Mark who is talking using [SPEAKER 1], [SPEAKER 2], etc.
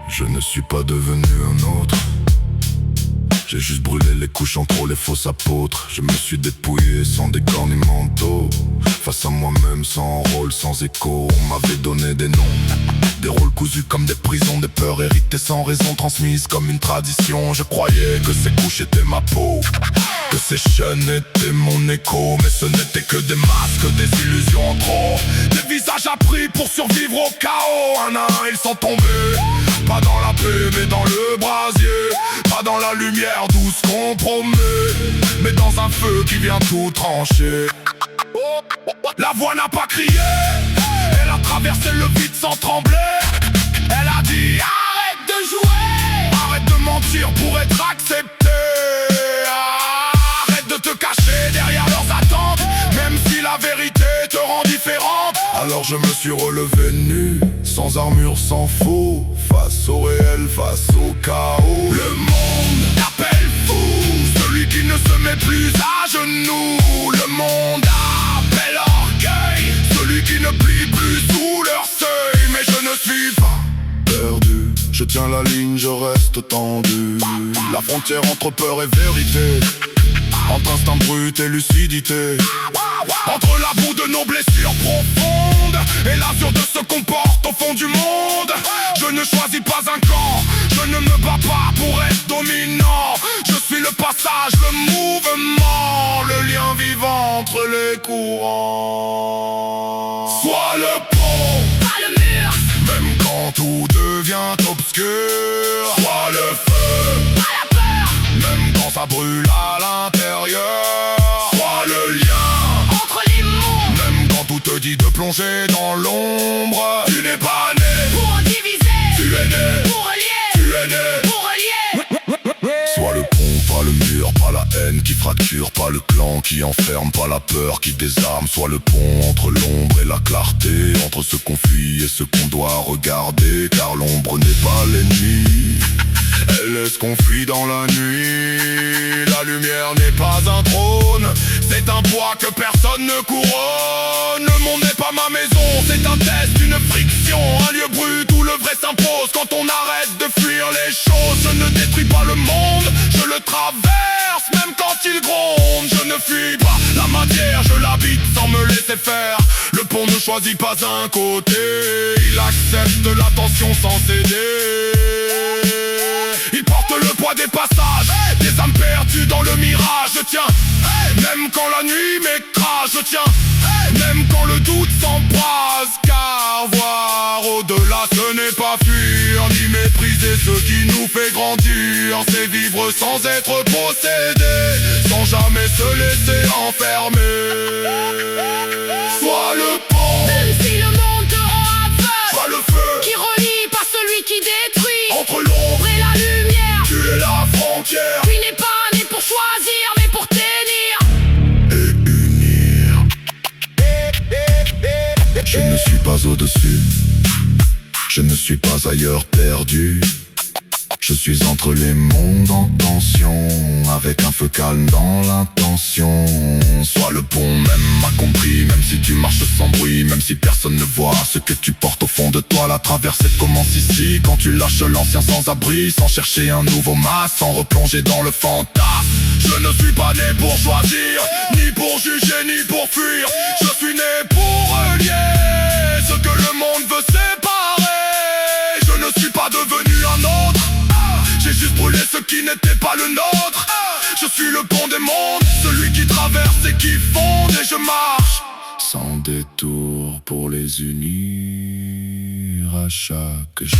[SPEAKER 1] Je ne suis pas devenu un autre. J'ai juste brûlé les couches entre les fausses apôtres. Je me suis dépouillé sans décor ni manteau. Face à moi-même, sans rôle, sans écho. On m'avait donné des noms, des rôles cousus comme des prisons, des peurs héritées sans raison, transmises comme une tradition. Je croyais que ces couches étaient ma peau, que ces chaînes étaient mon écho. Mais ce n'était que des masques, des illusions en trop. Des visages appris pour survivre au chaos. Un à un ils sont tombés, pas dans la paix mais dans le brasier. Pas dans la lumière douce qu'on promet, mais dans un feu qui vient tout trancher. La voix n'a pas crié, elle a traversé le vide sans trembler. Elle a dit arrête de jouer, arrête de mentir pour être accepté. Arrête de te cacher derrière leurs attentes, même si la vérité te rend différente. Alors je me suis relevé nu, sans armure, sans faux, face au réel, face au chaos. Le monde t'appelle fou, celui qui ne se met plus à genoux. Le monde appelle orgueil, celui qui ne plie plus sous leur seuil. Mais je ne suis pas perdu, je tiens la ligne, je reste tendu. La frontière entre peur et vérité, entre instinct brut et lucidité, entre la boue de nos blessures profondes et l'azur de ce qu'on porte au fond du monde. Je ne choisis pas un camp, je ne me bats pas pour être dominant. Je suis le passage, le mouvement, le lien vivant entre les courants. Sois le pont,
[SPEAKER 2] pas le mur,
[SPEAKER 1] même quand tout devient obscur. Sois le feu,
[SPEAKER 2] pas la peur,
[SPEAKER 1] même quand ça brûle à l'intérieur. Sois le lien
[SPEAKER 2] entre les mondes,
[SPEAKER 1] même quand tout te dit de plonger dans l'ombre. Tu n'es pas né
[SPEAKER 2] pour en diviser,
[SPEAKER 1] tu es né,
[SPEAKER 2] pour relier,
[SPEAKER 1] tu es né.
[SPEAKER 2] pour relier.
[SPEAKER 1] Sois le pont, pas le mur, pas la haine qui fracture, pas le clan qui enferme, pas la peur qui désarme. Sois le pont entre l'ombre et la clarté, entre ce qu'on fuit et ce qu'on doit regarder. Car l'ombre n'est pas l'ennemi, elle est ce qu'on fuit dans la nuit. La lumière n'est pas un trône, c'est un poids que personne ne couronne. Le monde n'est pas ma maison, c'est un test, une friction, un lieu brut où le vrai s'impose. Quand on arrête de fuir les choses, je ne détruis pas le monde, je le traverse même quand il gronde. Je ne fuis pas la matière, je l'habite sans me laisser faire. Le pont ne choisit pas un côté, il accepte la tension sans céder. Il porte le poids des passages, des âmes perdues dans le mirage. Je tiens, même quand la nuit m'écrase. Je tiens, même quand le doute s'embrase. Car voir au-delà, ce n'est pas fuir, ni mépriser ce qui nous fait grandir. C'est vivre sans être possédé, sans jamais se laisser enfermer. Sois le pont,
[SPEAKER 2] Même si le monde te rend aveugle,
[SPEAKER 1] sois le feu,
[SPEAKER 2] qui relie pas celui qui détruit,
[SPEAKER 1] entre l'ombre
[SPEAKER 2] et la lumière,
[SPEAKER 1] tu es la frontière.
[SPEAKER 2] tu n'es pas né pour choisir mais pour tenir.
[SPEAKER 1] Et unir. Je ne suis pas au-dessus, je ne suis pas ailleurs perdu. Je suis entre les mondes en tension, avec un feu calme dans l'intention. Sois le pont, même incompris, même si tu marches sans bruit, même si personne ne voit ce que tu portes au fond de toi. La traversée commence ici, quand tu lâches l'ancien sans abri, sans chercher un nouveau masque, sans replonger dans le fantasme. Je ne suis pas né pour choisir, ni pour juger, ni pour fuir. Je suis né pour relier ce que le monde veut séparer. Je ne suis pas devenu un autre, j'ai juste brûlé ce qui n'était pas le nôtre. Je suis le pont des mondes, celui qui traverse et qui fonde. Et je marche sans détour pour les unir à chaque jour.